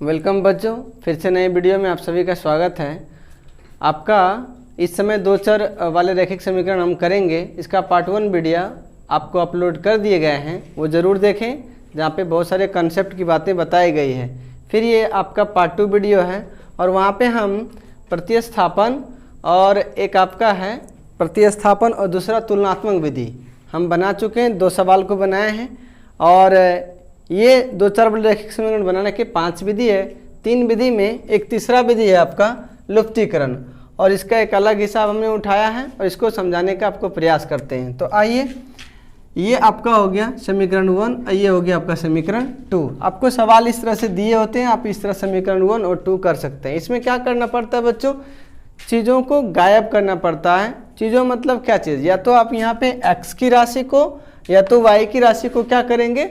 Welcome बच्चों, फिर से नए वीडियो में आप सभी का स्वागत है। आपका इस समय दो चर वाले रैखिक समीकरण हम करेंगे। इसका पार्ट 1 वीडियो आपको अपलोड कर दिए गए हैं, वो ज़रूर देखें, जहाँ पे बहुत सारे कंसेप्ट की बातें बताई गई है। फिर ये आपका पार्ट 2 वीडियो है और वहाँ पे हम प्रतिस्थापन और एक आपका है प्रतिस्थापन और दूसरा तुलनात्मक विधि हम बना चुके हैं। 2 सवाल को बनाए हैं और ये दो चर वाले रैखिक समीकरण बनाने के 5 विधि है। 3 विधि में एक तीसरा विधि है आपका लुप्तीकरण, और इसका एक अलग हिसाब हमने उठाया है और इसको समझाने का आपको प्रयास करते हैं। तो आइए, ये आपका हो गया समीकरण 1, ये हो गया आपका समीकरण 2। आपको सवाल इस तरह से दिए होते हैं, आप इस तरह समीकरण 1 और 2 कर सकते हैं। इसमें क्या करना पड़ता है बच्चों, चीज़ों को गायब करना पड़ता है। चीज़ों मतलब क्या चीज़, या तो आप यहाँ पे x की राशि को या तो y की राशि को क्या करेंगे,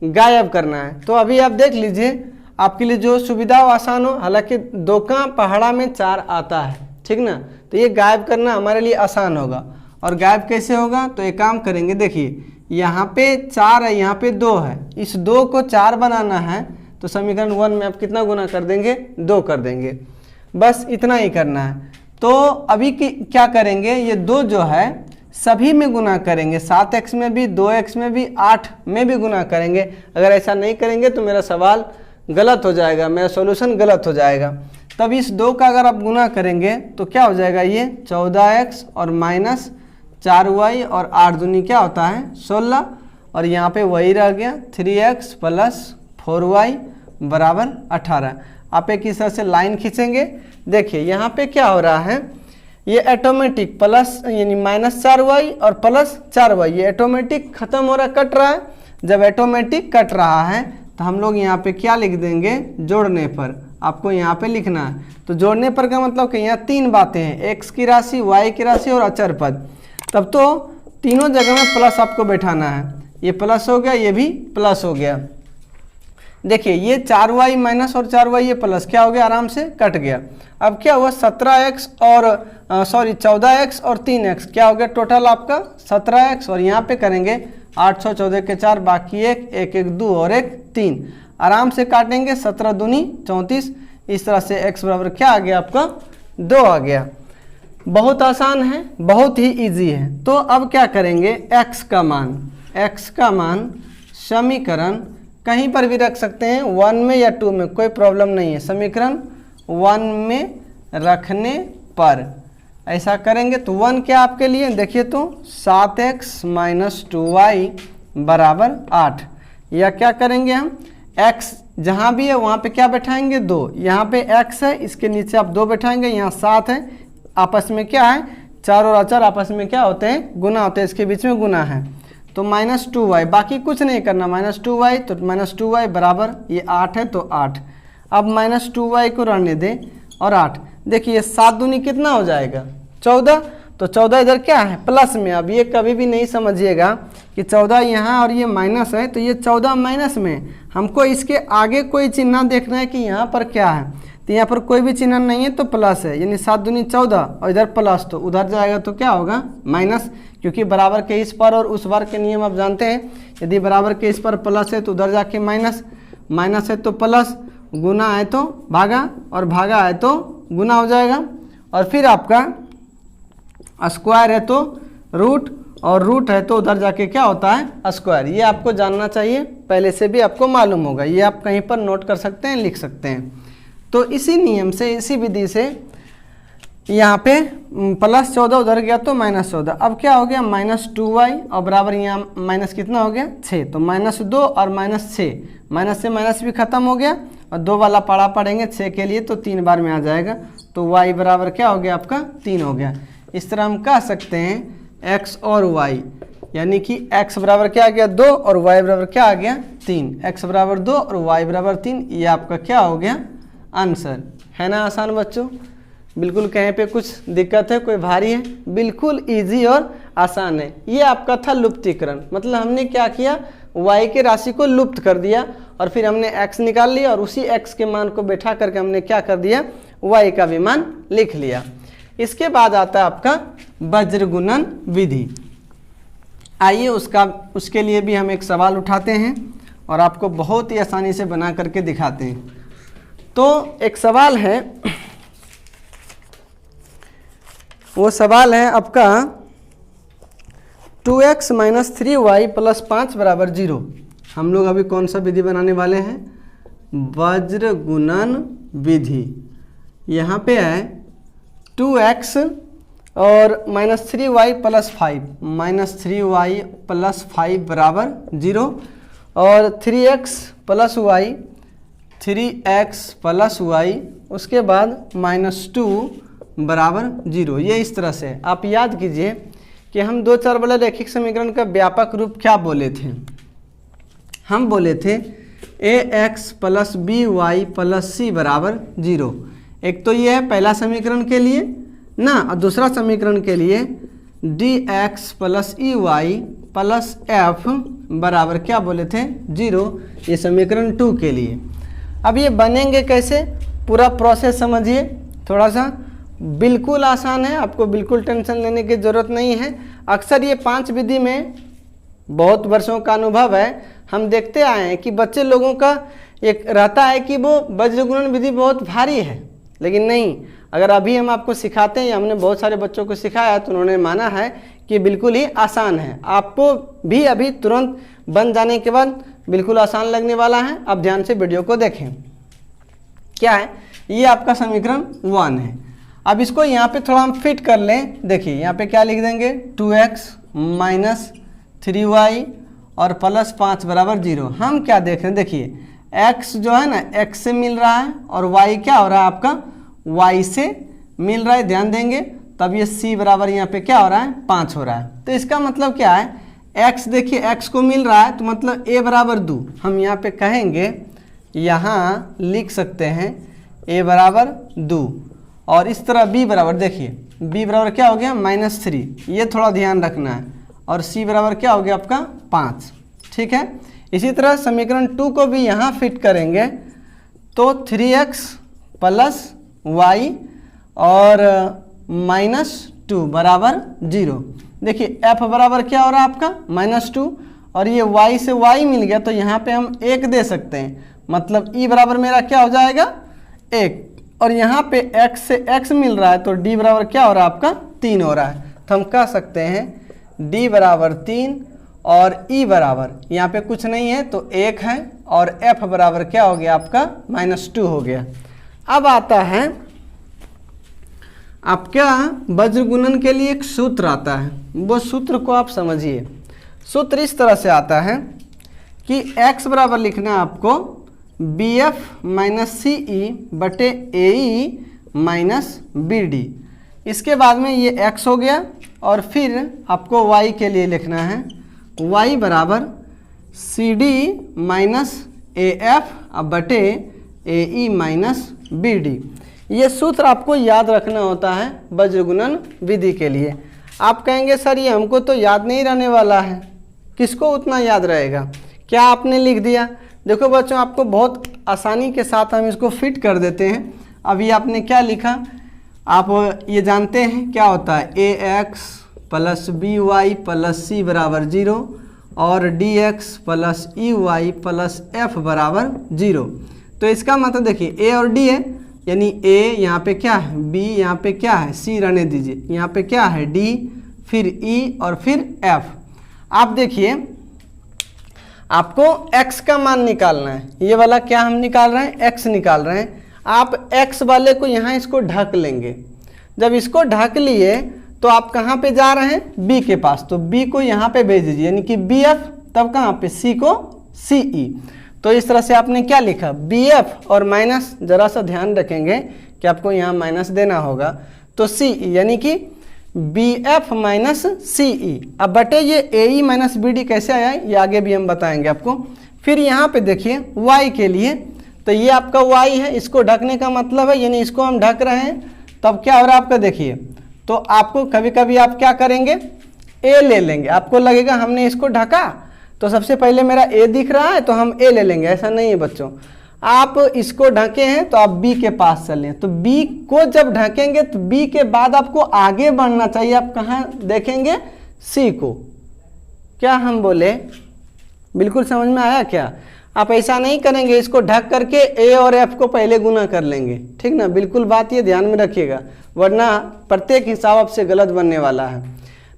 गायब करना है। तो अभी आप देख लीजिए, आपके लिए जो सुविधा हो, आसान हो। हालांकि 2 का पहाड़ा में 4 आता है, ठीक ना, तो ये गायब करना हमारे लिए आसान होगा। और गायब कैसे होगा, तो एक काम करेंगे, देखिए यहाँ पे 4 है, यहाँ पे 2 है, इस 2 को 4 बनाना है तो समीकरण 1 में आप कितना गुना कर देंगे, 2 कर देंगे। बस इतना ही करना है। तो अभी क्या करेंगे, ये 2 जो है सभी में गुना करेंगे, 7x में भी, 2x में भी, 8 में भी गुना करेंगे। अगर ऐसा नहीं करेंगे तो मेरा सवाल गलत हो जाएगा, मेरा सॉल्यूशन गलत हो जाएगा। तब इस 2 का अगर आप गुना करेंगे तो क्या हो जाएगा, ये 14x और माइनस 4y और 8 दूनी क्या होता है 16, और यहाँ पे वही रह गया 3x प्लस 4y बराबर 18। आप एक इस तरह से लाइन खींचेंगे। देखिए यहाँ पे क्या हो रहा है, ये ऑटोमेटिक प्लस यानी माइनस 4y और प्लस 4y, ये ऑटोमेटिक खत्म हो रहा है, कट रहा है। जब ऑटोमेटिक कट रहा है तो हम लोग यहाँ पे क्या लिख देंगे, जोड़ने पर आपको यहाँ पे लिखना है। तो जोड़ने पर का मतलब कि यहाँ 3 बातें हैं, x की राशि, y की राशि और अचर पद। तब तो तीनों जगह में प्लस आपको बैठाना है। ये प्लस हो गया, ये भी प्लस हो गया। देखिए ये 4y माइनस और 4y ये प्लस क्या हो गया, आराम से कट गया। अब क्या हुआ, 17x और 14x और 3x क्या हो गया, टोटल आपका 17x, और यहाँ पे करेंगे 814 के 4 बाकी 1, 1 1 2 और 1 3, आराम से काटेंगे, 17 दूनी 34। इस तरह से x बराबर क्या आ गया आपका, 2 आ गया। बहुत आसान है, बहुत ही इजी है। तो अब क्या करेंगे, x का मान समीकरण कहीं पर भी रख सकते हैं, 1 में या 2 में, कोई प्रॉब्लम नहीं है। समीकरण 1 में रखने पर ऐसा करेंगे तो 1 क्या आपके लिए, देखिए तो 7x माइनस 2y बराबर 8। या क्या करेंगे हम, x जहाँ भी है वहाँ पे क्या बैठाएंगे, 2। यहाँ पे x है, इसके नीचे आप 2 बैठाएंगे, यहाँ 7 है, आपस में क्या है, 4 और अचर आपस में क्या होते हैं, गुना होते हैं, इसके बीच में गुना है। तो माइनस 2y, बाकी कुछ नहीं करना, माइनस 2y, तो माइनस 2y बराबर ये 8 है तो 8। अब माइनस 2y को रहने दें और 8। देखिए 7 दूनी कितना हो जाएगा, 14। तो 14 इधर क्या है, प्लस में। अब ये कभी भी नहीं समझिएगा कि 14 यहाँ और ये माइनस है, तो ये 14 माइनस में, हमको इसके आगे कोई चिन्ह देखना है कि यहाँ पर क्या है। तो यहाँ पर कोई भी चिन्ह नहीं है तो प्लस है, यानी 7 दूनी 14 और इधर प्लस, तो उधर जाएगा तो क्या होगा, माइनस। क्योंकि बराबर के इस पर और उस बार के नियम आप जानते हैं, यदि बराबर के इस पर प्लस है तो उधर जाके माइनस, माइनस है तो प्लस, गुना है तो भागा और भागा है तो गुना हो जाएगा। और फिर आपका स्क्वायर है तो रूट, और रूट है तो उधर जाके क्या होता है, स्क्वायर। ये आपको जानना चाहिए, पहले से भी आपको मालूम होगा, ये आप कहीं पर नोट कर सकते हैं, लिख सकते हैं। तो इसी नियम से, इसी विधि से यहाँ पे प्लस 14 उधर गया तो माइनस 14। अब क्या हो गया, माइनस 2y और बराबर यहाँ माइनस कितना हो गया, 6। तो माइनस 2 और माइनस 6, माइनस से माइनस भी खत्म हो गया, और 2 वाला पाड़ा पड़ेंगे 6 के लिए तो 3 बार में आ जाएगा। तो y बराबर क्या हो गया आपका, 3 हो गया। इस तरह हम कह सकते हैं x और y, यानी कि x बराबर क्या आ गया, 2 और y बराबर क्या आ गया, 3। x बराबर 2 और y बराबर 3, ये आपका क्या हो गया, आंसर है ना। आसान बच्चों, बिल्कुल कहीं पे कुछ दिक्कत है, कोई भारी है, बिल्कुल इजी और आसान है। ये आपका था लुप्तीकरण, मतलब हमने क्या किया, y के राशि को लुप्त कर दिया और फिर हमने x निकाल लिया और उसी x के मान को बैठा करके हमने क्या कर दिया, y का भी मान लिख लिया। इसके बाद आता है आपका वज्रगुणन विधि। आइए उसके लिए भी हम एक सवाल उठाते हैं और आपको बहुत ही आसानी से बना करके दिखाते हैं। तो एक सवाल है, वो सवाल है आपका 2x - 3y + 5 = 0। हम लोग अभी कौन सा विधि बनाने वाले हैं? वज्र गुणन विधि। यहाँ पे है 2x और -3y + 5, -3y + 5 = 0 और 3x + y, 3x + y, उसके बाद -2 = 0। ये इस तरह से आप याद कीजिए कि हम 2 चर वाले रैखिक समीकरण का व्यापक रूप क्या बोले थे? हम बोले थे ax + by + c = 0। एक तो ये है पहला समीकरण के लिए ना, और दूसरा समीकरण के लिए dx + ey + f बराबर क्या बोले थे? 0। ये समीकरण 2 के लिए। अब ये बनेंगे कैसे, पूरा प्रोसेस समझिए थोड़ा सा। बिल्कुल आसान है, आपको बिल्कुल टेंशन लेने की ज़रूरत नहीं है। अक्सर ये 5 विधि में बहुत वर्षों का अनुभव है, हम देखते आए हैं कि बच्चे लोगों का एक रहता है कि वो वज्र गुणन विधि बहुत भारी है, लेकिन नहीं, अगर अभी हम आपको सिखाते हैं, हमने बहुत सारे बच्चों को सिखाया तो उन्होंने माना है कि बिल्कुल ही आसान है। आपको भी अभी तुरंत बन जाने के बाद बिल्कुल आसान लगने वाला है। अब ध्यान से वीडियो को देखें। क्या है ये? आपका समीकरण 1 है। अब इसको यहाँ पे थोड़ा हम फिट कर लें। देखिए यहाँ पे क्या लिख देंगे? 2x - 3y और +5 = 0। हम क्या देख रहे हैं? देखिए x जो है ना x से मिल रहा है और y क्या हो रहा है आपका? y से मिल रहा है। ध्यान देंगे तब ये c बराबर यहाँ पे क्या हो रहा है? 5 हो रहा है। तो इसका मतलब क्या है? x देखिए x को मिल रहा है तो मतलब a = 2। हम यहाँ पे कहेंगे, यहाँ लिख सकते हैं a = 2 और इस तरह b बराबर, देखिए b बराबर क्या हो गया? -3। ये थोड़ा ध्यान रखना है। और c बराबर क्या हो गया आपका? 5। ठीक है। इसी तरह समीकरण 2 को भी यहाँ फिट करेंगे तो 3x + y और -2 = 0। देखिए f बराबर क्या हो रहा है आपका? -2 और ये y से y मिल गया तो यहाँ पे हम 1 दे सकते हैं, मतलब e बराबर मेरा क्या हो जाएगा? 1। और यहाँ पे x से x मिल रहा है तो d बराबर क्या हो रहा है आपका? 3 हो रहा है। तो हम कह सकते हैं d बराबर 3 और e बराबर यहाँ पे कुछ नहीं है तो 1 है और f बराबर क्या हो गया आपका? -2 हो गया। अब आता है आपका वज्र गुणन के लिए एक सूत्र आता है, वो सूत्र को आप समझिए। सूत्र इस तरह से आता है कि x बराबर लिखना है आपको bf - ce बटे ae - bd। इसके बाद में ये x हो गया और फिर आपको y के लिए लिखना है y बराबर cd - af बटे ae - bd। ये सूत्र आपको याद रखना होता है वज्र गुणन विधि के लिए। आप कहेंगे सर ये हमको तो याद नहीं रहने वाला है। किसको उतना याद रहेगा? क्या आपने लिख दिया? देखो बच्चों, आपको बहुत आसानी के साथ हम इसको फिट कर देते हैं। अभी आपने क्या लिखा? आप ये जानते हैं क्या होता है? ax + by + c = 0 और dx + ey + f = 0। तो इसका मतलब देखिए a और d है, यानी a यहाँ पे क्या है? b यहाँ पे क्या है? c रहने दीजिए। यहाँ पे क्या है? d, फिर e और फिर f। आप देखिए आपको x का मान निकालना है। ये वाला क्या हम निकाल रहे हैं? x निकाल रहे हैं। आप x वाले को यहाँ इसको ढक लेंगे। जब इसको ढक लिए तो आप कहाँ पे जा रहे हैं? b के पास। तो b को यहाँ पे भेज दीजिए, यानी कि bf, तब कहाँ पे? c को ce। तो इस तरह से आपने क्या लिखा? bf और माइनस, जरा सा ध्यान रखेंगे कि आपको यहाँ माइनस देना होगा, तो ce यानी कि bf - ce। अब बटे ये ae - bd कैसे आया ये आगे भी हम बताएंगे आपको। फिर यहाँ पे देखिए y के लिए, तो ये आपका y है, इसको ढकने का मतलब है, यानी इसको हम ढक रहे हैं, तब क्या हो रहा है आपका? देखिए तो आपको कभी कभी आप क्या करेंगे? a ले लेंगे। आपको लगेगा हमने इसको ढका तो सबसे पहले मेरा a दिख रहा है तो हम a ले लेंगे। ऐसा नहीं है बच्चों, आप इसको ढके हैं तो आप b के पास चलें। तो b को जब ढकेंगे तो b के बाद आपको आगे बढ़ना चाहिए। आप कहाँ देखेंगे? c को। क्या हम बोले? बिल्कुल समझ में आया क्या? आप ऐसा नहीं करेंगे, इसको ढक करके ए और एफ को पहले गुना कर लेंगे, ठीक ना। बिल्कुल बात ये ध्यान में रखिएगा, वरना प्रत्येक हिसाब आपसे गलत बनने वाला है।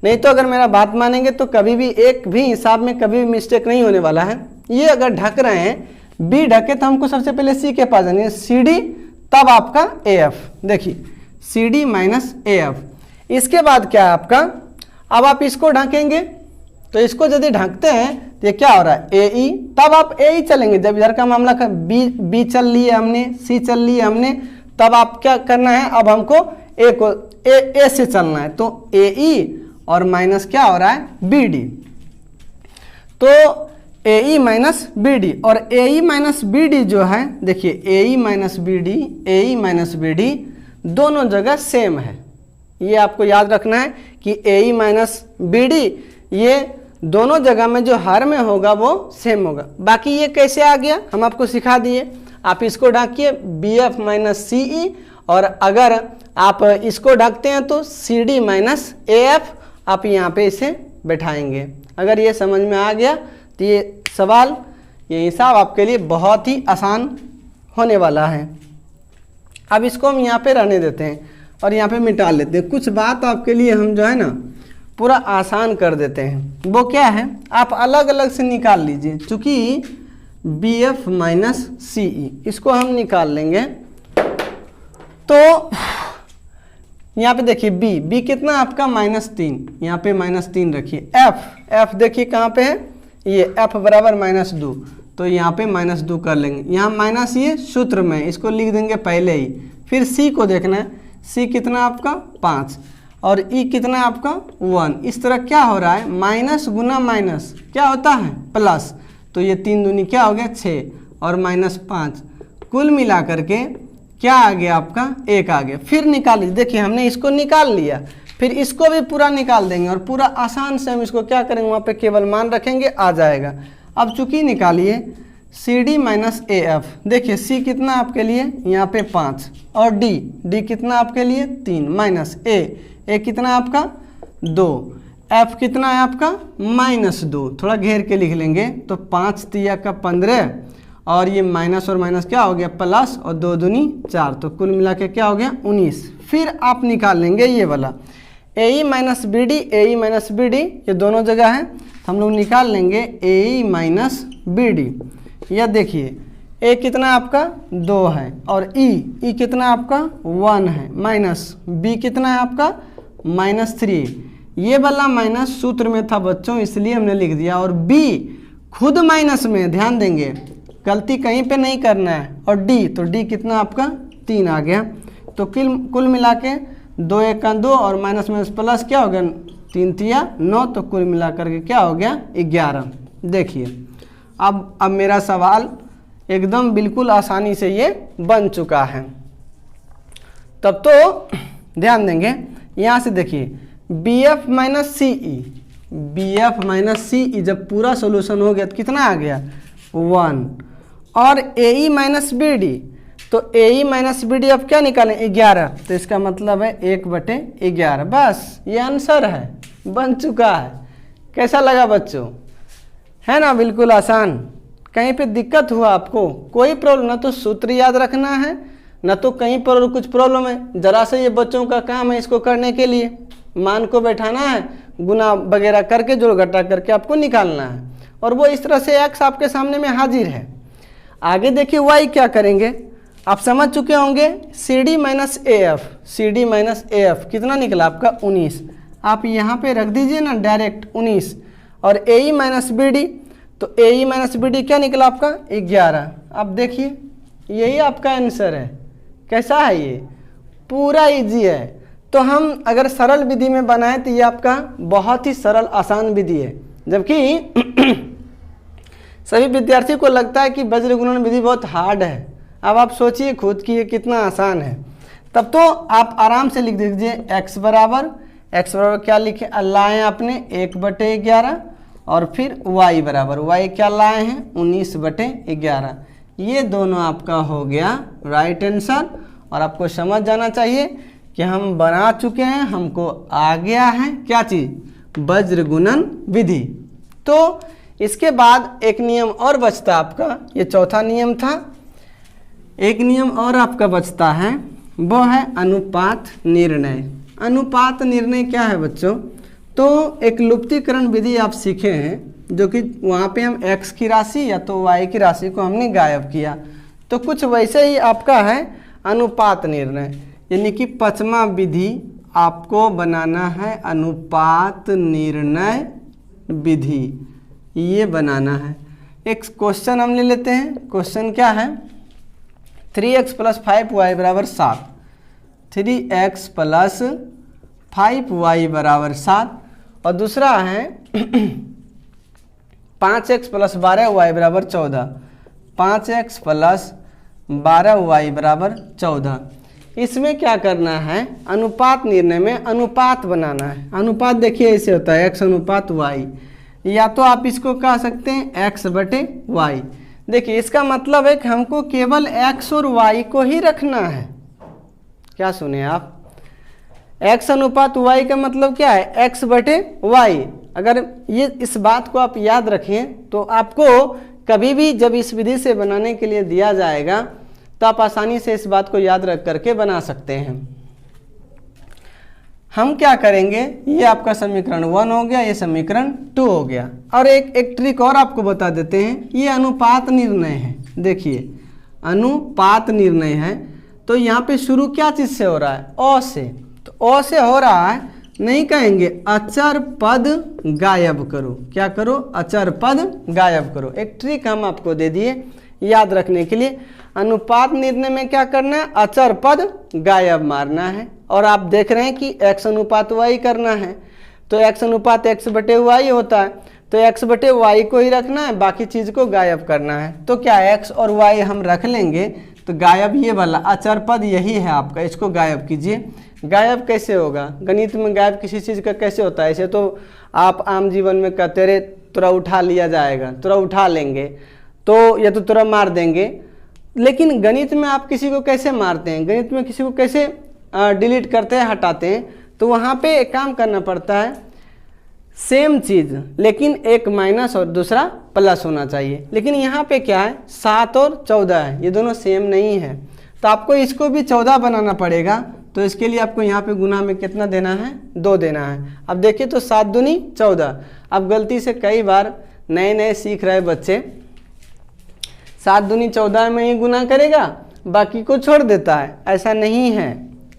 नहीं तो अगर मेरा बात मानेंगे तो कभी भी एक भी हिसाब में कभी भी मिस्टेक नहीं होने वाला है। ये अगर ढक रहे हैं, बी ढके तो हमको सबसे पहले सी के पास जाना है, सी डी, तब आपका ए एफ। देखिए C D minus A F. इसके बाद क्या है आपका, अब आप इसको ढकेंगे, तो इसको यदि ढकते हैं तो ये क्या हो रहा है, ए ई, तब आप ए ई चलेंगे। जब इधर का मामला का बी चल लिए हमने, सी चल लिए हमने, तब आप क्या करना है, अब हमको ए को ए से चलना है, तो ए ई और माइनस क्या हो रहा है, बी डी। तो ए ई माइनस बी डी, और ए ई माइनस बी डी जो है, देखिए ए ई माइनस बी डी, ए ई माइनस बी डी दोनों जगह सेम है। ये आपको याद रखना है कि ए ई माइनस बी डी ये दोनों जगह में जो हर में होगा वो सेम होगा। बाकी ये कैसे आ गया हम आपको सिखा दिए। आप इसको ढकिए B F minus C E, और अगर आप इसको ढकते हैं तो C D minus A F आप यहाँ पे इसे बैठाएंगे। अगर ये समझ में आ गया तो ये सवाल, ये हिसाब आपके लिए बहुत ही आसान होने वाला है। अब इसको हम यहाँ पे रहने देते हैं और यहाँ पे मिटा लेते हैं। कुछ बात आपके लिए हम जो है ना पूरा आसान कर देते हैं। वो क्या है, आप अलग अलग से निकाल लीजिए। चूँकि बी एफ माइनस सी ई इसको हम निकाल लेंगे, तो यहाँ पे देखिए बी कितना आपका -3, यहाँ पे -3 रखिए। एफ देखिए कहाँ पे है, ये एफ बराबर -2, तो यहाँ पे -2 कर लेंगे। यहाँ माइनस ये सूत्र में, इसको लिख देंगे पहले ही। फिर सी को देखना है, सी कितना आपका 5 और ई कितना आपका 1। इस तरह क्या हो रहा है, माइनस गुना माइनस क्या होता है, प्लस। तो ये 3 दूनी क्या हो गया 6 और -5, कुल मिला करके क्या आ गया आपका 1 आ गया। फिर निकाल लीजिए, देखिए हमने इसको निकाल लिया, फिर इसको भी पूरा निकाल देंगे और पूरा आसान से हम इसको क्या करेंगे, वहाँ पे केवल मान रखेंगे, आ जाएगा। अब चूंकि निकालिए C D minus A F. देखिए सी कितना आपके लिए यहाँ पे 5 और डी कितना आपके लिए 3 माइनस ए कितना आपका 2, एफ कितना है आपका -2। थोड़ा घेर के लिख लेंगे, तो 5 तिया का 15 और ये माइनस और माइनस क्या हो गया प्लस, और 2 दूनी 4, तो कुल मिला के क्या हो गया 19। फिर आप निकाल लेंगे ये वाला ए ई माइनस बी डी, ए ई माइनस बी डी ये दोनों जगह है, तो हम लोग निकाल लेंगे ए ई माइनस बी डी। यह देखिए ए कितना आपका 2 है और ई कितना आपका 1 है, माइनस बी कितना है आपका -3। ये वाला माइनस सूत्र में था बच्चों, इसलिए हमने लिख दिया। और बी खुद माइनस में, ध्यान देंगे गलती कहीं पे नहीं करना है। और डी, तो डी कितना आपका 3 आ गया। तो कुल मिला के 2 1 का 2 और माइनस माइनस प्लस क्या हो गया 3 तिया 9, तो कुल मिला करके क्या हो गया 11। देखिए अब मेरा सवाल एकदम बिल्कुल आसानी से ये बन चुका है। तब तो ध्यान देंगे, यहाँ से देखिए बी एफ माइनस सी ई, जब पूरा सोल्यूशन हो गया तो कितना आ गया 1। और ए ई माइनस बी डी, तो ए ई माइनस बी डी अब क्या निकालें 11, तो इसका मतलब है 1/11। बस ये आंसर है, बन चुका है। कैसा लगा बच्चों, है ना बिल्कुल आसान। कहीं पे दिक्कत हुआ आपको, कोई प्रॉब्लम, ना तो सूत्र याद रखना है ना तो कहीं पर कुछ प्रॉब्लम है, जरा से ये बच्चों का काम है इसको करने के लिए। मान को बैठाना है, गुना वगैरह करके जोड़ घटा करके आपको निकालना है, और वो इस तरह से एक्स आपके सामने में हाजिर है। आगे देखिए वाई क्या करेंगे, आप समझ चुके होंगे। C D minus A F कितना निकला आपका 19, आप यहाँ पे रख दीजिए ना डायरेक्ट 19। और ए ई माइनस बी डी, तो ए ई माइनस बी डी क्या निकला आपका 11। अब देखिए यही आपका आंसर है। कैसा है ये, पूरा इजी है। तो हम अगर सरल विधि में बनाए तो ये आपका बहुत ही सरल आसान विधि है, जबकि सभी विद्यार्थी को लगता है कि वज्र गुणन विधि बहुत हार्ड है। अब आप सोचिए खुद कि ये कितना आसान है। तब तो आप आराम से लिख दीजिए x बराबर क्या लिखे लाए आपने 1/11, और फिर y बराबर y क्या लाए हैं 19/11। ये दोनों आपका हो गया राइट आंसर। और आपको समझ जाना चाहिए कि हम बना चुके हैं, हमको आ गया है क्या चीज़, वज्र गुणन विधि। तो इसके बाद एक नियम और बचता आपका, ये चौथा नियम था। एक नियम और आपका बचता है, वो है अनुपात निर्णय। अनुपात निर्णय क्या है बच्चों? तो एक लुप्तीकरण विधि आप सीखे हैं, जो कि वहाँ पे हम x की राशि या तो y की राशि को हमने गायब किया। तो कुछ वैसे ही आपका है अनुपात निर्णय, यानी कि पांचवा विधि आपको बनाना है अनुपात निर्णय विधि, ये बनाना है। एक क्वेश्चन हम ले लेते हैं। क्वेश्चन क्या है? 3x + 5y = 7। 3x + 5y = 7। और दूसरा है 5x + 12y = 14। 5x + 12y = 14। इसमें क्या करना है? अनुपात निर्णय में अनुपात बनाना है। अनुपात देखिए ऐसे होता है x अनुपात y, या तो आप इसको कह सकते हैं x/y। देखिए इसका मतलब है कि हमको केवल x और y को ही रखना है। क्या सुने आप? x अनुपात y का मतलब क्या है? x/y। अगर ये इस बात को आप याद रखें तो आपको कभी भी जब इस विधि से बनाने के लिए दिया जाएगा तो आप आसानी से इस बात को याद रख करके बना सकते हैं। हम क्या करेंगे, ये आपका समीकरण 1 हो गया, ये समीकरण 2 हो गया। और एक ट्रिक और आपको बता देते हैं, ये अनुपात निर्णय है। देखिए अनुपात निर्णय है तो यहाँ पे शुरू क्या चीज़ से हो रहा है? अ से। तो अ से हो रहा है, नहीं कहेंगे अचर पद गायब करो। क्या करो? अचर पद गायब करो। एक ट्रिक हम आपको दे दिए याद रखने के लिए। अनुपात निर्णय में क्या करना है? अचर पद गायब मारना है। और आप देख रहे हैं कि x अनुपात y करना है, तो x अनुपात x/y होता है, तो x/y को ही रखना है, बाकी चीज़ को गायब करना है। तो क्या x और y हम रख लेंगे, तो गायब ये वाला अचर पद यही है आपका, इसको गायब कीजिए। गायब कैसे होगा? गणित में गायब किसी चीज़ का कैसे होता है? ऐसे तो आप आम जीवन में कहते रहे तुरा उठा लिया जाएगा, तुरा उठा लेंगे तो या तो तुरा मार देंगे। लेकिन गणित में आप किसी को कैसे मारते हैं? गणित में किसी को कैसे डिलीट करते हैं, हटाते हैं? तो वहाँ पे एक काम करना पड़ता है, सेम चीज़ लेकिन एक माइनस और दूसरा प्लस होना चाहिए। लेकिन यहाँ पे क्या है? 7 और 14 है, ये दोनों सेम नहीं है, तो आपको इसको भी 14 बनाना पड़ेगा। तो इसके लिए आपको यहाँ पे गुना में कितना देना है? 2 देना है। अब देखिए तो 7 दूनी 14। अब गलती से कई बार नए सीख रहे बच्चे 7 दूनी 14 में ही गुना करेगा, बाकी को छोड़ देता है। ऐसा नहीं है।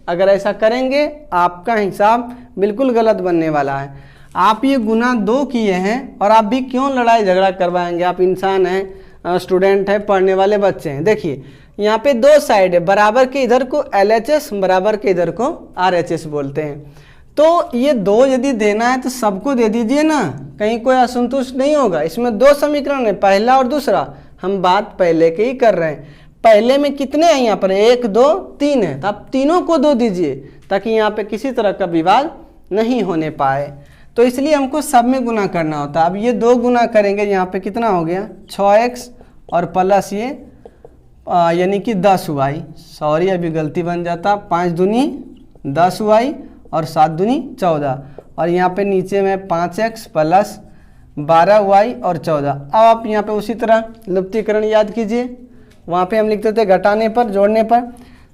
अगर ऐसा करेंगे आपका हिसाब बिल्कुल गलत बनने वाला है। आप ये गुना 2 किए हैं और आप भी क्यों लड़ाई झगड़ा करवाएंगे? आप इंसान हैं, स्टूडेंट हैं, पढ़ने वाले बच्चे हैं। देखिए यहाँ पे 2 साइड है, बराबर के इधर को LHS, बराबर के इधर को RHS बोलते हैं। तो ये 2 यदि देना है तो सबको दे दीजिए ना, कहीं कोई असंतुष्ट नहीं होगा। इसमें 2 समीकरण है, पहला और दूसरा। हम बात पहले के ही कर रहे हैं। पहले में कितने हैं? यहाँ पर 1 2 3 है, तो आप तीनों को 2 दीजिए ताकि यहाँ पे किसी तरह का विवाद नहीं होने पाए। तो इसलिए हमको सब में गुना करना होता है। अब ये 2 गुना करेंगे, यहाँ पे कितना हो गया? 6x और प्लस ये यानी कि 10y। सॉरी अभी गलती बन जाता, 5 दूनी 10y और 7 दूनी 14। और यहाँ पे नीचे में 5x + 12y और 14। अब आप यहाँ पे उसी तरह लुप्तीकरण याद कीजिए। वहाँ पे हम लिखते थे घटाने पर, जोड़ने पर।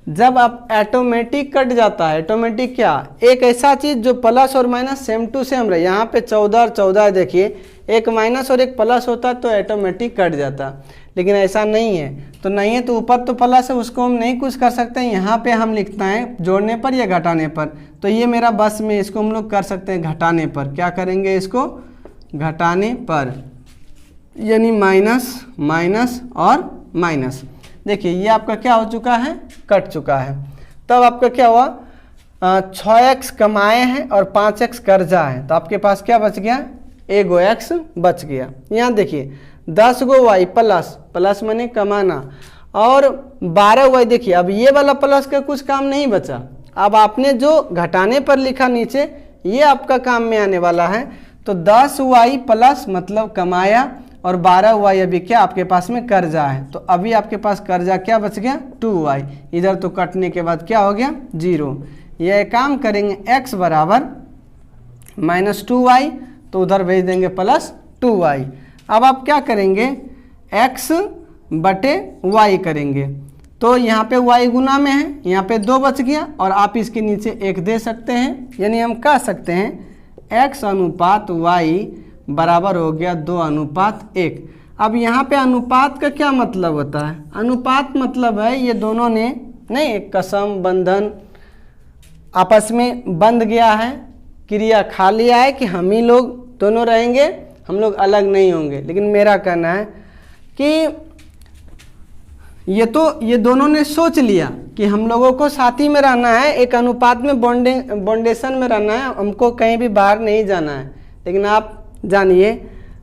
जब आप ऑटोमेटिक कट जाता है, ऑटोमेटिक क्या? एक ऐसा चीज़ जो प्लस और माइनस सेम टू सेम रहे। यहाँ पे 14 और 14 है, देखिए एक माइनस और एक प्लस होता तो ऑटोमेटिक कट जाता, लेकिन ऐसा नहीं है। तो नहीं है तो ऊपर तो प्लस है, उसको हम नहीं कुछ कर सकते हैं। यहाँ पे हम लिखता है जोड़ने पर या घटाने पर। तो ये मेरा बस में, इसको हम लोग कर सकते हैं घटाने पर। क्या करेंगे? इसको घटाने पर, यानी माइनस माइनस और माइनस। देखिए ये आपका क्या हो चुका है? कट चुका है। तब आपका क्या हुआ? 6x कमाए हैं और 5x कर्जा है, तो आपके पास क्या बच गया? 1 x बच गया। यहाँ देखिए 10 y प्लस माने कमाना, और 12y। देखिए अब ये वाला प्लस का कुछ काम नहीं बचा। अब आपने जो घटाने पर लिखा नीचे, ये आपका काम में आने वाला है। तो 10y प्लस मतलब कमाया, और 12y अभी क्या आपके पास में कर्जा है। तो अभी आपके पास कर्जा क्या बच गया? 2y। इधर तो कटने के बाद क्या हो गया? 0। यह काम करेंगे x बराबर -2y, तो उधर भेज देंगे +2y। अब आप क्या करेंगे, x बटे y करेंगे। तो यहाँ पे y गुना में है, यहाँ पे 2 बच गया और आप इसके नीचे 1 दे सकते हैं। यानी हम कह सकते हैं x अनुपात y बराबर हो गया 2:1। अब यहाँ पे अनुपात का क्या मतलब होता है? अनुपात मतलब है ये दोनों ने नहीं कसम बंधन आपस में बंध गया है, क्रिया खा लिया है कि हम ही लोग दोनों रहेंगे, हम लोग अलग नहीं होंगे। लेकिन मेरा कहना है कि ये दोनों ने सोच लिया कि हम लोगों को साथ ही में रहना है, एक अनुपात में बॉन्डेशन में रहना है, हमको कहीं भी बाहर नहीं जाना है। लेकिन आप जानिए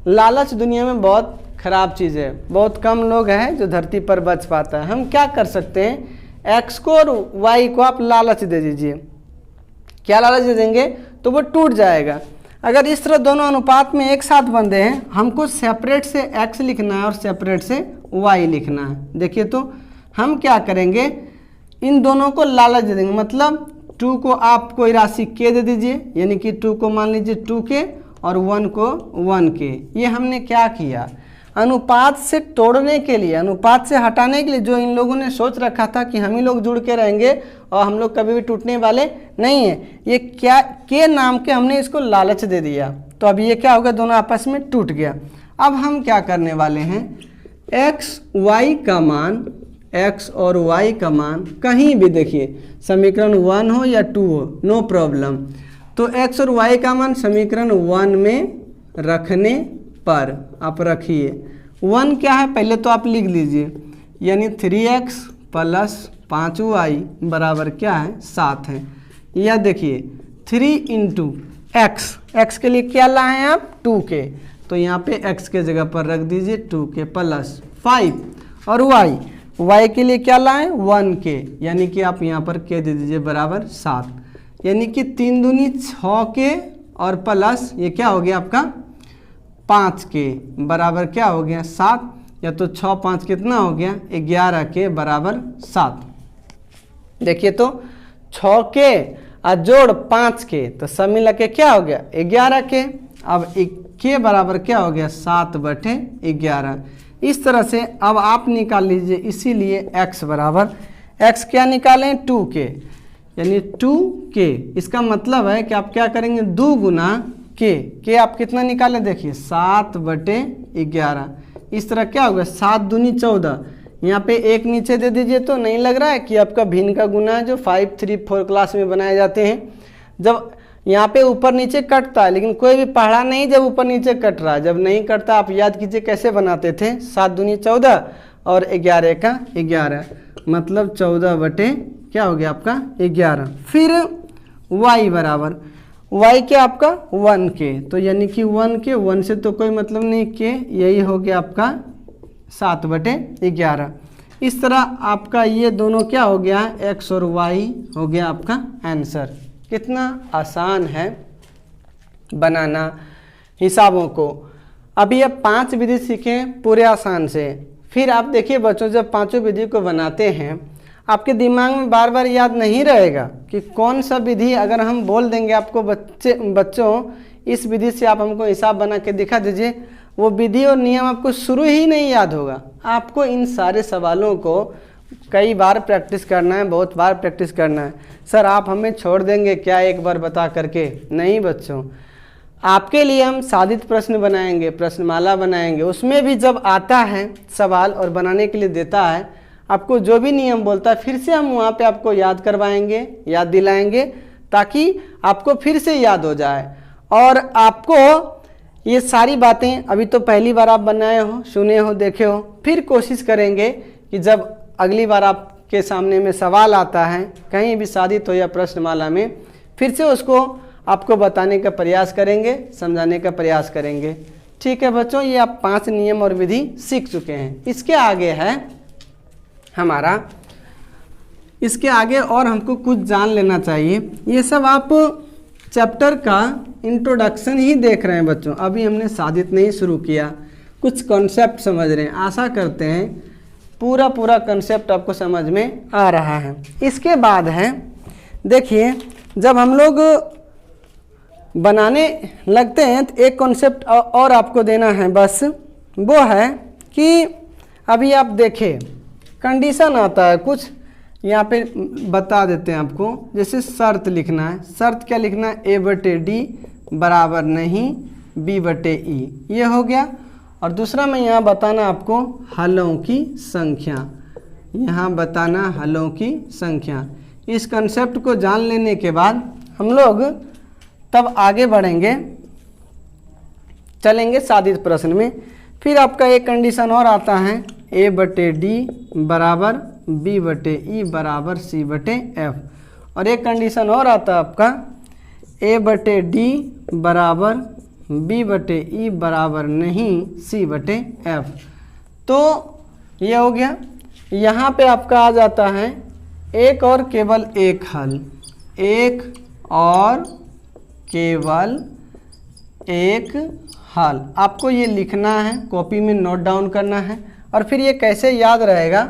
लालच दुनिया में बहुत ख़राब चीज़ है, बहुत कम लोग हैं जो धरती पर बच पाता है। हम क्या कर सकते हैं, x को और y को आप लालच दे दीजिए। क्या लालच दे देंगे तो वो टूट जाएगा। अगर इस तरह दोनों अनुपात में एक साथ बंधे हैं, हमको सेपरेट से x लिखना है और सेपरेट से y लिखना है। देखिए तो हम क्या करेंगे, इन दोनों को लालच दे देंगे। मतलब 2 को आप कोई राशि k दे दीजिए, यानी कि 2 को मान लीजिए 2k और 1 को 1k। ये हमने क्या किया, अनुपात से तोड़ने के लिए, अनुपात से हटाने के लिए जो इन लोगों ने सोच रखा था कि हम ही लोग जुड़ के रहेंगे और हम लोग कभी भी टूटने वाले नहीं हैं, ये क्या के नाम के हमने इसको लालच दे दिया। तो अब ये क्या हो गया, दोनों आपस में टूट गया। अब हम क्या करने वाले हैं, x और y का मान कहीं भी देखिए, समीकरण 1 हो या 2 हो, नो प्रॉब्लम। तो x और y का मान समीकरण 1 में रखने पर आप रखिए। 1 क्या है पहले तो आप लिख लीजिए, यानी 3x प्लस 5y बराबर क्या है, 7 है। या देखिए 3 इंटू x के लिए क्या लाए हैं आप, 2k, तो यहाँ पे x के जगह पर रख दीजिए 2k प्लस 5, और y के लिए क्या लाएं, 1k, यानी कि आप यहाँ पर k दे दीजिए बराबर 7, यानी कि 3 दूनी 6k और प्लस ये क्या हो गया आपका 5k बराबर क्या हो गया 7, या तो 6 5 कितना हो गया 11k बराबर 7। देखिए तो 6k और जोड़ 5k तो सब मिला के क्या हो गया 11k। अब k बराबर क्या हो गया 7/11। इस तरह से अब आप निकाल लीजिए, इसीलिए x बराबर x क्या निकालें 2k, यानी 2k। इसका मतलब है कि आप क्या करेंगे 2 गुना k आप कितना निकाले, देखिए 7/11। इस तरह क्या होगा 7 दूनी 14, यहाँ पे 1 नीचे दे दीजिए। तो नहीं लग रहा है कि आपका भिन्न का गुना है जो 5 3 4 क्लास में बनाए जाते हैं, जब यहाँ पे ऊपर नीचे कटता है, लेकिन कोई भी पढ़ा नहीं जब ऊपर नीचे कट रहा है। जब नहीं कटता आप याद कीजिए कैसे बनाते थे, 7 दूनी 14 और 11 का 11, मतलब 14 क्या हो गया आपका 11। फिर y बराबर y क्या आपका 1k, तो यानी कि 1k, 1 से तो कोई मतलब नहीं, k यही हो गया आपका 7/11। इस तरह आपका ये दोनों क्या हो गया x और y हो गया आपका आंसर। कितना आसान है बनाना हिसाबों को। अभी आप 5 विधि सीखें पूरे आसान से। फिर आप देखिए बच्चों, जब 5 विधि को बनाते हैं आपके दिमाग में बार बार याद नहीं रहेगा कि कौन सा विधि, अगर हम बोल देंगे आपको बच्चों इस विधि से आप हमको हिसाब बना के दिखा दीजिए, वो विधि और नियम आपको शुरू ही नहीं याद होगा। आपको इन सारे सवालों को कई बार प्रैक्टिस करना है, बहुत बार प्रैक्टिस करना है। सर आप हमें छोड़ देंगे क्या एक बार बता करके? नहीं बच्चों, आपके लिए हम साधित प्रश्न बनाएंगे, प्रश्नमाला बनाएंगे, उसमें भी जब आता है सवाल और बनाने के लिए देता है, आपको जो भी नियम बोलता है फिर से हम वहाँ पे आपको याद करवाएंगे, याद दिलाएंगे, ताकि आपको फिर से याद हो जाए। और आपको ये सारी बातें अभी तो पहली बार आप बनाए हो, सुने हो, देखे हो, फिर कोशिश करेंगे कि जब अगली बार आपके सामने में सवाल आता है कहीं भी साधित हो या प्रश्नमाला में, फिर से उसको आपको बताने का प्रयास करेंगे, समझाने का प्रयास करेंगे। ठीक है बच्चों, ये आप 5 नियम और विधि सीख चुके हैं। इसके आगे है हमारा, इसके आगे और हमको कुछ जान लेना चाहिए। ये सब आप चैप्टर का इंट्रोडक्शन ही देख रहे हैं बच्चों, अभी हमने साधित नहीं शुरू किया, कुछ कॉन्सेप्ट समझ रहे हैं। आशा करते हैं पूरा कॉन्सेप्ट आपको समझ में आ रहा है। इसके बाद है, देखिए जब हम लोग बनाने लगते हैं तो एक कॉन्सेप्ट और आपको देना है बस, वो है कि अभी आप देखें कंडीशन आता है कुछ, यहाँ पे बता देते हैं आपको। जैसे शर्त लिखना है, शर्त क्या लिखना है, A/D बराबर नहीं B/E, ये हो गया। और दूसरा मैं यहाँ बताना आपको हलों की संख्या, यहाँ बताना हलों की संख्या। इस कंसेप्ट को जान लेने के बाद हम लोग तब आगे बढ़ेंगे, चलेंगे सादित प्रश्न में। फिर आपका एक कंडीशन और आता है A/D बराबर B/E बराबर C/F। और एक कंडीशन और आता है आपका A/D बराबर B/E बराबर नहीं C/F। तो ये हो गया। यहाँ पे आपका आ जाता है एक और केवल एक हल, एक और केवल एक हल। आपको ये लिखना है, कॉपी में नोट डाउन करना है। और फिर ये कैसे याद रहेगा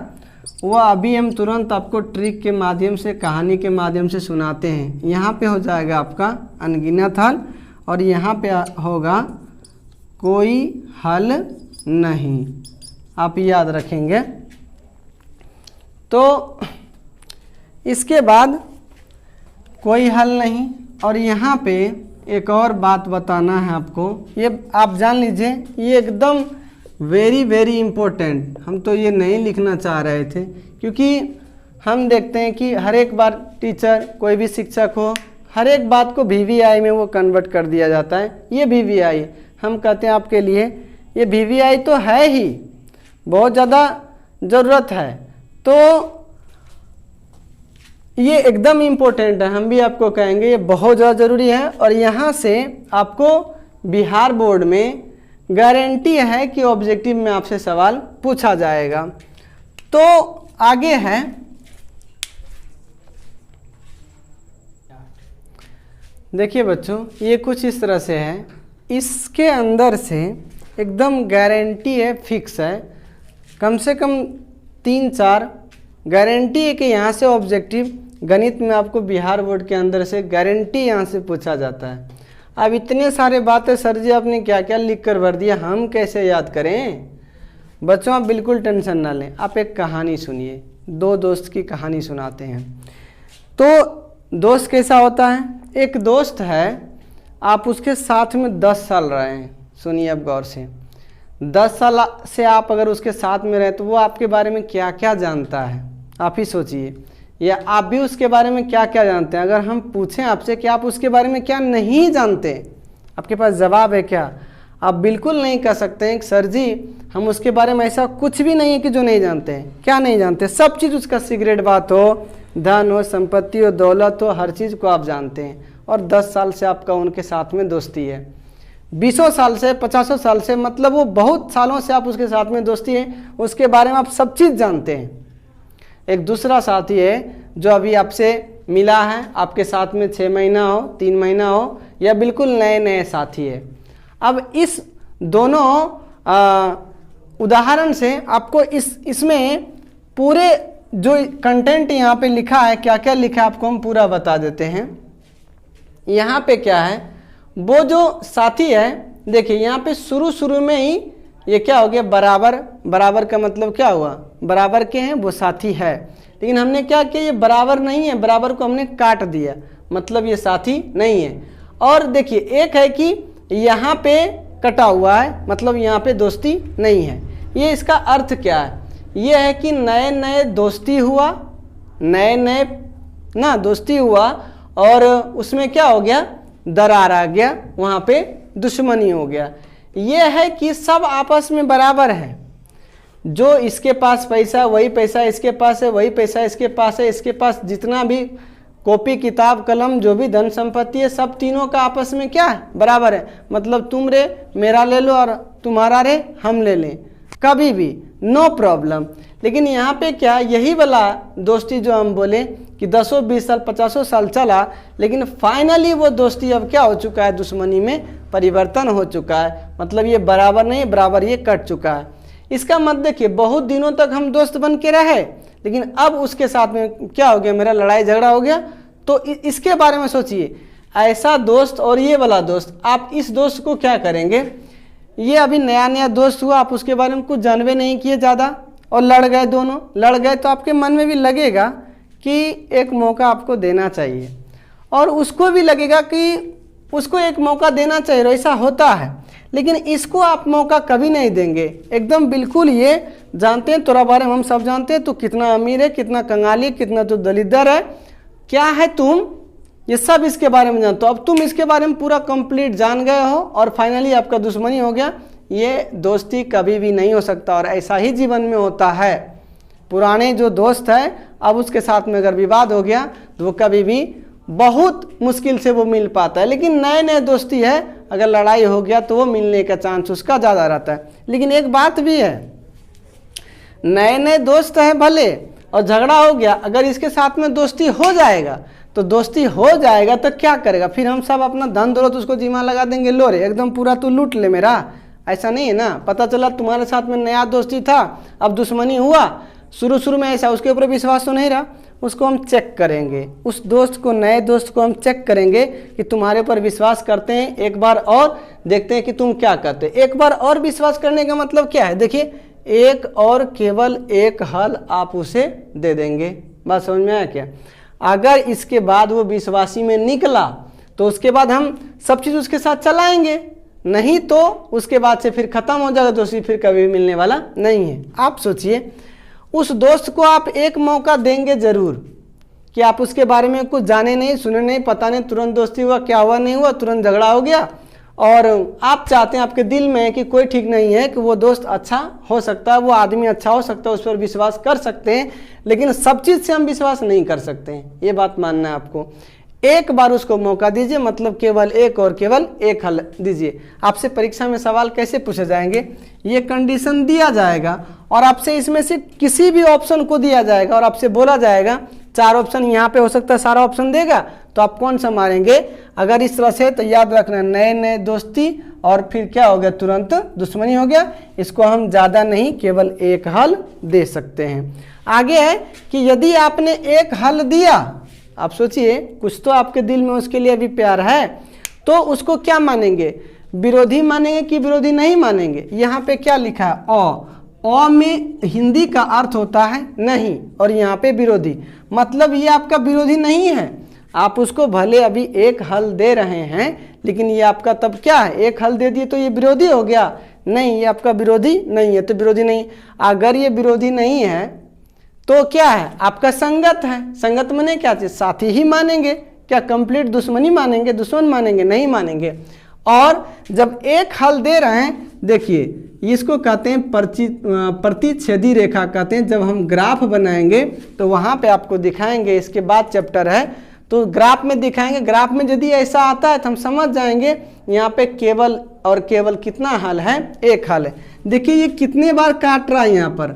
वो अभी हम तुरंत आपको ट्रिक के माध्यम से, कहानी के माध्यम से सुनाते हैं। यहाँ पे हो जाएगा आपका अनगिनत हल और यहाँ पे होगा कोई हल नहीं, आप याद रखेंगे। तो इसके बाद कोई हल नहीं। और यहाँ पे एक और बात बताना है आपको, ये आप जान लीजिए, ये एकदम वेरी वेरी इम्पोर्टेंट। हम तो ये नहीं लिखना चाह रहे थे क्योंकि हम देखते हैं कि हर एक बार टीचर, कोई भी शिक्षक हो, हर एक बात को VVI में वो कन्वर्ट कर दिया जाता है। ये VVI हम कहते हैं आपके लिए, ये VVI तो है ही, बहुत ज़्यादा ज़रूरत है। तो ये एकदम इम्पोर्टेंट है, हम भी आपको कहेंगे ये बहुत ज़्यादा ज़रूरी है। और यहाँ से आपको बिहार बोर्ड में गारंटी है कि ऑब्जेक्टिव में आपसे सवाल पूछा जाएगा। तो आगे है देखिए बच्चों, ये कुछ इस तरह से है, इसके अंदर से एकदम गारंटी है, फिक्स है, कम से कम 3-4 गारंटी है कि यहाँ से ऑब्जेक्टिव गणित में आपको बिहार बोर्ड के अंदर से गारंटी यहाँ से पूछा जाता है। अब इतने सारे बातें सर जी आपने क्या क्या लिख कर भर दिया, हम कैसे याद करें? बच्चों आप बिल्कुल टेंशन ना लें, आप एक कहानी सुनिए, 2 दोस्त की कहानी सुनाते हैं। तो दोस्त कैसा होता है, एक दोस्त है, आप उसके साथ में 10 साल रहे हैं। सुनिए अब गौर से, 10 साल से आप अगर उसके साथ में रहे तो वो आपके बारे में क्या क्या जानता है, आप ही सोचिए। या आप भी उसके बारे में क्या क्या जानते हैं। अगर हम पूछें आपसे कि आप उसके बारे में क्या नहीं जानते, आपके पास जवाब है क्या? आप बिल्कुल नहीं कह सकते हैं कि सर जी हम उसके बारे में ऐसा कुछ भी नहीं है कि जो नहीं जानते हैं। क्या नहीं जानते? सब चीज़, उसका सीक्रेट बात हो, धन हो, संपत्ति हो, दौलत हो, हर चीज़ को आप जानते हैं। और 10 साल से आपका उनके साथ में दोस्ती है, 20 साल से, 50 साल से, मतलब वो बहुत सालों से आप उसके साथ में दोस्ती है, उसके बारे में आप सब चीज़ जानते हैं। एक दूसरा साथी है जो अभी आपसे मिला है, आपके साथ में 6 महीना हो, 3 महीना हो, या बिल्कुल नए नए साथी है। अब इस दोनों उदाहरण से आपको इसमें पूरे जो कंटेंट यहाँ पे लिखा है, क्या क्या लिखा है, आपको हम पूरा बता देते हैं। यहाँ पे क्या है, वो जो साथी है, देखिए यहाँ पे शुरू में ही ये क्या हो गया, बराबर। बराबर का मतलब क्या हुआ, बराबर के हैं वो साथी है, लेकिन हमने क्या किया, ये बराबर नहीं है, बराबर को हमने काट दिया, मतलब ये साथी नहीं है। और देखिए एक है कि यहाँ पे कटा हुआ है, मतलब यहाँ पे दोस्ती नहीं है। ये इसका अर्थ क्या है, ये है कि नए नए दोस्ती हुआ, नए नए ना दोस्ती हुआ, और उसमें क्या हो गया, दरार आ गया, वहाँ पे दुश्मनी हो गया। ये है कि सब आपस में बराबर है, जो इसके पास पैसा वही पैसा इसके पास है, वही पैसा इसके पास है, इसके पास जितना भी कॉपी किताब कलम जो भी धन संपत्ति है, सब तीनों का आपस में क्या है, बराबर है। मतलब तुम रे मेरा ले लो और तुम्हारा रे हम ले लें, कभी भी नो प्रॉब्लम। लेकिन यहाँ पे क्या, यही वाला दोस्ती जो हम बोले कि 10, 20 साल 50 साल चला, लेकिन फाइनली वो दोस्ती अब क्या हो चुका है, दुश्मनी में परिवर्तन हो चुका है। मतलब ये बराबर नहीं, बराबर ये कट चुका है। इसका मत देखिए, बहुत दिनों तक हम दोस्त बन के रहे, लेकिन अब उसके साथ में क्या हो गया, मेरा लड़ाई झगड़ा हो गया। तो इसके बारे में सोचिए, ऐसा दोस्त और ये वाला दोस्त, आप इस दोस्त को क्या करेंगे, ये अभी नया नया दोस्त हुआ, आप उसके बारे में कुछ जानवे नहीं किए ज़्यादा और लड़ गए, दोनों लड़ गए, तो आपके मन में भी लगेगा कि एक मौका आपको देना चाहिए और उसको भी लगेगा कि उसको एक मौका देना चाहिए। ऐसा होता है, लेकिन इसको आप मौका कभी नहीं देंगे एकदम बिल्कुल। ये जानते हैं तोरा बारे में हम सब जानते हैं, तू कितना अमीर है, कितना कंगाली, कितना तू दलिदर है, क्या है तुम, ये सब इसके बारे में जानते हो। अब तुम इसके बारे में पूरा कंप्लीट जान गए हो और फाइनली आपका दुश्मनी हो गया। ये दोस्ती कभी भी नहीं हो सकता और ऐसा ही जीवन में होता है। पुराने जो दोस्त है अब उसके साथ में अगर विवाद हो गया तो वो कभी भी बहुत मुश्किल से वो मिल पाता है, लेकिन नए नए दोस्ती है अगर लड़ाई हो गया तो वो मिलने का चांस उसका ज़्यादा रहता है। लेकिन एक बात भी है, नए नए दोस्त हैं भले और झगड़ा हो गया, अगर इसके साथ में दोस्ती हो जाएगा तो दोस्ती हो जाएगा तो क्या करेगा, फिर हम सब अपना धन दौलत उसको जिम्मा लगा देंगे, लो रे एकदम पूरा तू लूट ले मेरा। ऐसा नहीं है ना। पता चला तुम्हारे साथ में नया दोस्ती था, अब दुश्मनी हुआ, शुरू में ऐसा उसके ऊपर विश्वास तो नहीं रहा, उसको हम चेक करेंगे, उस दोस्त को, नए दोस्त को हम चेक करेंगे कि तुम्हारे ऊपर विश्वास करते हैं, एक बार और देखते हैं कि तुम क्या करते हैं। एक बार और विश्वास करने का मतलब क्या है, देखिए एक और केवल एक हल आप उसे दे देंगे। बात समझ में आया क्या? अगर इसके बाद वो विश्वासी में निकला तो उसके बाद हम सब चीज़ उसके साथ चलाएंगे, नहीं तो उसके बाद से फिर ख़त्म हो जाएगा, दोस्ती फिर कभी भी मिलने वाला नहीं है। आप सोचिए, उस दोस्त को आप एक मौका देंगे ज़रूर कि आप उसके बारे में कुछ जाने नहीं, सुने नहीं, पता नहीं, तुरंत दोस्ती हुआ, क्या हुआ नहीं हुआ, तुरंत झगड़ा हो गया और आप चाहते हैं, आपके दिल में है कि कोई ठीक नहीं है, कि वो दोस्त अच्छा हो सकता है, वो आदमी अच्छा हो सकता है, उस पर विश्वास कर सकते हैं, लेकिन सब चीज़ से हम विश्वास नहीं कर सकते हैं, ये बात मानना है आपको। एक बार उसको मौका दीजिए, मतलब केवल एक और केवल एक हल दीजिए। आपसे परीक्षा में सवाल कैसे पूछे जाएंगे, ये कंडीशन दिया जाएगा और आपसे इसमें से किसी भी ऑप्शन को दिया जाएगा और आपसे बोला जाएगा 4 ऑप्शन यहाँ पे हो सकता है, सारा ऑप्शन देगा तो आप कौन सा मारेंगे। अगर इस तरह से, तो याद रखना, नए नए दोस्ती और फिर क्या हो गया, तुरंत दुश्मनी हो गया। इसको हम ज़्यादा नहीं, केवल एक हल दे सकते हैं। आगे है कि यदि आपने एक हल दिया, आप सोचिए कुछ तो आपके दिल में उसके लिए भी प्यार है, तो उसको क्या मानेंगे, विरोधी मानेंगे कि विरोधी नहीं मानेंगे। यहाँ पे क्या लिखा है, अ में हिंदी का अर्थ होता है नहीं और यहाँ पे विरोधी, मतलब ये आपका विरोधी नहीं है। आप उसको भले अभी एक हल दे रहे हैं, लेकिन ये आपका तब क्या है, एक हल दे दिए तो ये विरोधी हो गया, नहीं, ये आपका विरोधी नहीं है, तो विरोधी नहीं। अगर ये विरोधी नहीं है तो क्या है, आपका संगत है। संगत माने क्या चीज़, साथी ही मानेंगे, क्या कंप्लीट दुश्मनी मानेंगे, दुश्मन मानेंगे, नहीं मानेंगे। और जब एक हल दे रहे हैं, देखिए इसको कहते हैं प्रतिच्छेदी रेखा कहते हैं। जब हम ग्राफ बनाएंगे तो वहाँ पे आपको दिखाएंगे, इसके बाद चैप्टर है तो ग्राफ में दिखाएंगे। ग्राफ में यदि ऐसा आता है तो हम समझ जाएंगे यहाँ पे केवल और केवल कितना हल है, एक हल है। देखिए ये कितने बार काट रहा है, यहाँ पर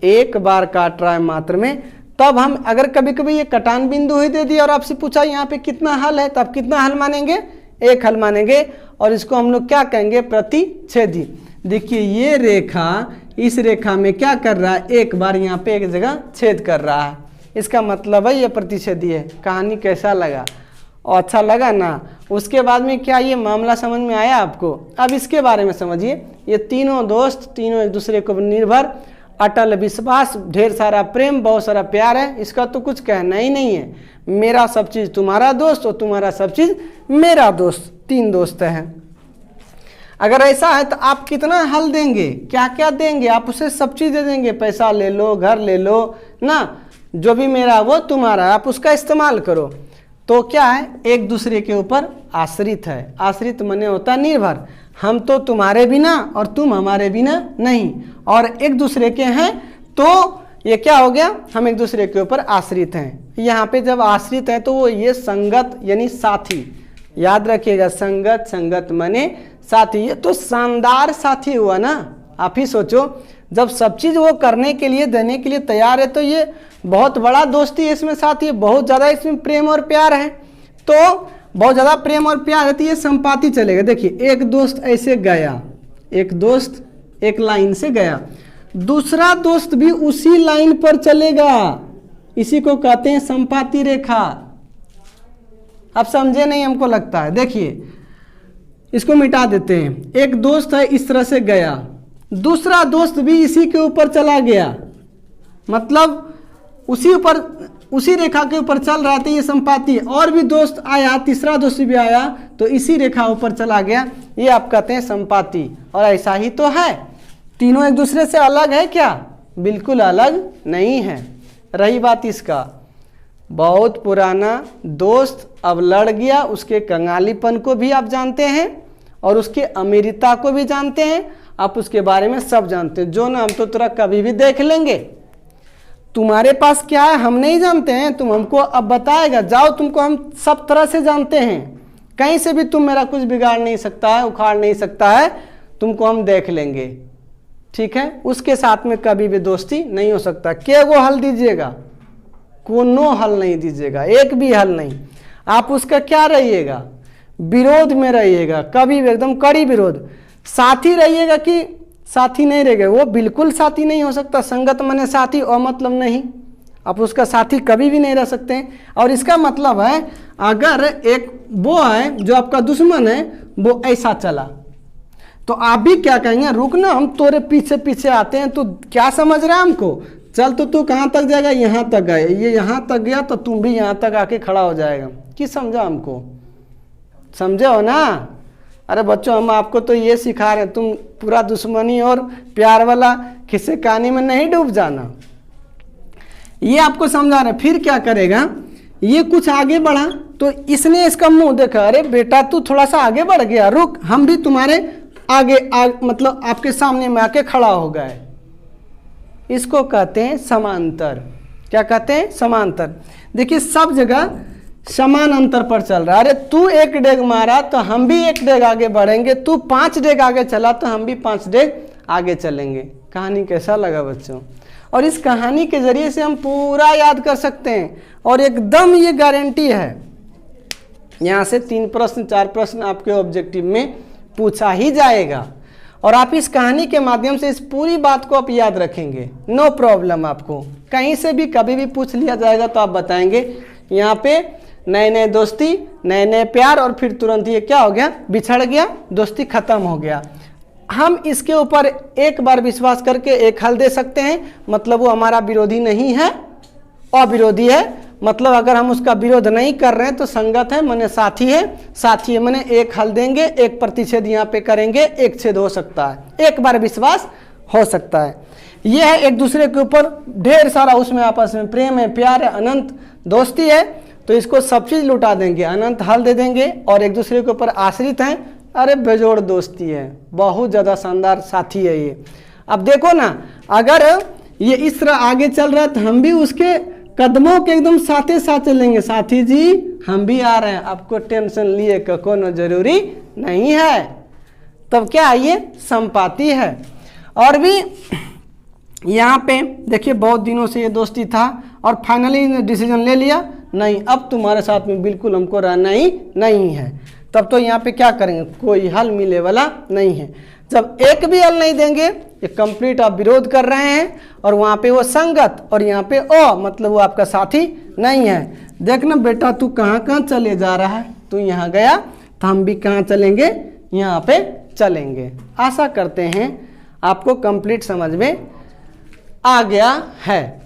एक बार काट रहा है मात्र में। तब हम अगर कभी कभी ये कटान बिंदु ही दे दिया और आपसे पूछा यहाँ पे कितना हल है, तो आप कितना हल मानेंगे, एक हल मानेंगे और इसको हम लोग क्या कहेंगे, प्रतिच्छेदी। देखिए ये रेखा इस रेखा में क्या कर रहा है, एक बार यहाँ पे एक जगह छेद कर रहा है, इसका मतलब है ये प्रतिच्छेदी है। कहानी कैसा लगा, और अच्छा लगा ना। उसके बाद में क्या ये मामला समझ में आया आपको? अब इसके बारे में समझिए। ये तीनों दोस्त, तीनों एक दूसरे को निर्भर, अटल विश्वास, ढेर सारा प्रेम, बहुत सारा प्यार है, इसका तो कुछ कहना ही नहीं है। मेरा सब चीज़ तुम्हारा दोस्त और तुम्हारा सब चीज़ मेरा दोस्त, 3 दोस्त हैं। अगर ऐसा है तो आप कितना हल देंगे, क्या क्या देंगे, आप उसे सब चीज़ दे देंगे, पैसा ले लो, घर ले लो ना, जो भी मेरा वो तुम्हारा, आप उसका इस्तेमाल करो। तो क्या है, एक दूसरे के ऊपर आश्रित है। आश्रित माने होता निर्भर, हम तो तुम्हारे बिना और तुम हमारे बिना नहीं, और एक दूसरे के हैं तो ये क्या हो गया, हम एक दूसरे के ऊपर आश्रित हैं। यहाँ पे जब आश्रित हैं तो वो ये संगत यानी साथी, याद रखिएगा, संगत, संगत माने साथी। ये तो शानदार साथी हुआ ना। आप ही सोचो, जब सब चीज़ वो करने के लिए, देने के लिए तैयार है, तो ये बहुत बड़ा दोस्ती है इसमें, साथी है, बहुत ज़्यादा इसमें प्रेम और प्यार है। तो बहुत ज़्यादा प्रेम और प्यार है तो ये संपाति चलेगा। देखिए एक दोस्त ऐसे गया, एक दोस्त एक लाइन से गया, दूसरा दोस्त भी उसी लाइन पर चलेगा, इसी को कहते हैं संपाति रेखा। अब समझे नहीं हमको लगता है। देखिए इसको मिटा देते हैं। एक दोस्त है इस तरह से गया, दूसरा दोस्त भी इसी के ऊपर चला गया, मतलब उसी रेखा के ऊपर चल रहा था ये संपाती, और भी दोस्त आया, तीसरा दोस्त भी आया तो इसी रेखा ऊपर चला गया, ये आप कहते हैं संपाती। और ऐसा ही तो है, तीनों एक दूसरे से अलग है क्या? बिल्कुल अलग नहीं है। रही बात इसका, बहुत पुराना दोस्त अब लड़ गया, उसके कंगालीपन को भी आप जानते हैं और उसके अमीरता को भी जानते हैं, आप उसके बारे में सब जानते हैं। जो ना हम तो तुरंत कभी भी देख लेंगे, तुम्हारे पास क्या है हम नहीं जानते हैं, तुम हमको अब बताएगा, जाओ तुमको हम सब तरह से जानते हैं, कहीं से भी तुम मेरा कुछ बिगाड़ नहीं सकता है, उखाड़ नहीं सकता है, तुमको हम देख लेंगे, ठीक है। उसके साथ में कभी भी दोस्ती नहीं हो सकता। क्या वो हल दीजिएगा? कोनो हल नहीं दीजिएगा, एक भी हल नहीं। आप उसका क्या रहिएगा? विरोध में रहिएगा, कभी भी एकदम कड़ी विरोध। साथी रहिएगा कि साथी नहीं रहेगा? वो बिल्कुल साथी नहीं हो सकता। संगत माने साथी और मतलब नहीं, आप उसका साथी कभी भी नहीं रह सकते हैं। और इसका मतलब है अगर एक वो है जो आपका दुश्मन है, वो ऐसा चला तो आप भी क्या कहेंगे? रुक ना, हम तोरे पीछे पीछे आते हैं, तो क्या समझ रहा है हमको? चल तो तू कहाँ तक जाएगा? यहाँ तक गए, ये यहाँ तक गया तो तुम भी यहाँ तक आके खड़ा हो जाएगा। कि समझा हमको? समझे हो ना? अरे बच्चों, हम आपको तो ये सिखा रहे हैं, तुम पूरा दुश्मनी और प्यार वाला किस्से कहानी में नहीं डूब जाना, ये आपको समझा रहे। फिर क्या करेगा? ये कुछ आगे बढ़ा तो इसने इसका मुंह देखा, अरे बेटा तू थोड़ा सा आगे बढ़ गया, रुक, हम भी तुम्हारे आगे मतलब आपके सामने में आके खड़ा हो गए। इसको कहते हैं समांतर। क्या कहते हैं? समांतर। देखिए सब जगह समान अंतर पर चल रहा है। अरे तू एक डेग मारा तो हम भी एक डेग आगे बढ़ेंगे, तू 5 डेग आगे चला तो हम भी 5 डेग आगे चलेंगे। कहानी कैसा लगा बच्चों? और इस कहानी के जरिए से हम पूरा याद कर सकते हैं और एकदम ये गारंटी है, यहाँ से 3 प्रश्न 4 प्रश्न आपके ऑब्जेक्टिव में पूछा ही जाएगा और आप इस कहानी के माध्यम से इस पूरी बात को आप याद रखेंगे। नो प्रॉब्लम, आपको कहीं से भी कभी भी पूछ लिया जाएगा तो आप बताएंगे। यहाँ पे नए नए दोस्ती, नए नए प्यार और फिर तुरंत ये क्या हो गया? बिछड़ गया, दोस्ती खत्म हो गया। हम इसके ऊपर एक बार विश्वास करके एक हल दे सकते हैं, मतलब वो हमारा विरोधी नहीं है, अविरोधी है। मतलब अगर हम उसका विरोध नहीं कर रहे हैं तो संगत है, माने साथी है, साथी है माने एक हल देंगे, एक प्रतिषेध यहाँ पे करेंगे, एक छेद हो सकता है, एक बार विश्वास हो सकता है। यह है एक दूसरे के ऊपर ढेर सारा, उसमें आपस में प्रेम है, प्यार है, अनंत दोस्ती है, तो इसको सब चीज लुटा देंगे, अनंत हल दे देंगे और एक दूसरे के ऊपर आश्रित हैं। अरे बेजोड़ दोस्ती है, बहुत ज़्यादा शानदार साथी है ये। अब देखो ना, अगर ये इस तरह आगे चल रहा है तो हम भी उसके कदमों के एकदम साथे साथ चलेंगे। साथी जी हम भी आ रहे हैं, आपको टेंशन लिए का कोनो जरूरी नहीं है। तब क्या ये संपाती है। और भी यहाँ पे देखिए बहुत दिनों से ये दोस्ती था और फाइनली डिसीजन ले लिया, नहीं अब तुम्हारे साथ में बिल्कुल हमको रहना ही नहीं है। तब तो यहाँ पे क्या करेंगे? कोई हल मिले वाला नहीं है। जब एक भी हल नहीं देंगे, ये कंप्लीट आप विरोध कर रहे हैं और वहाँ पे वो संगत और यहाँ पे ओ मतलब वो आपका साथी नहीं है। देखना बेटा तू कहाँ कहाँ चले जा रहा है, तू यहाँ गया तो हम भी कहाँ चलेंगे? यहाँ पे चलेंगे। आशा करते हैं आपको कंप्लीट समझ में आ गया है।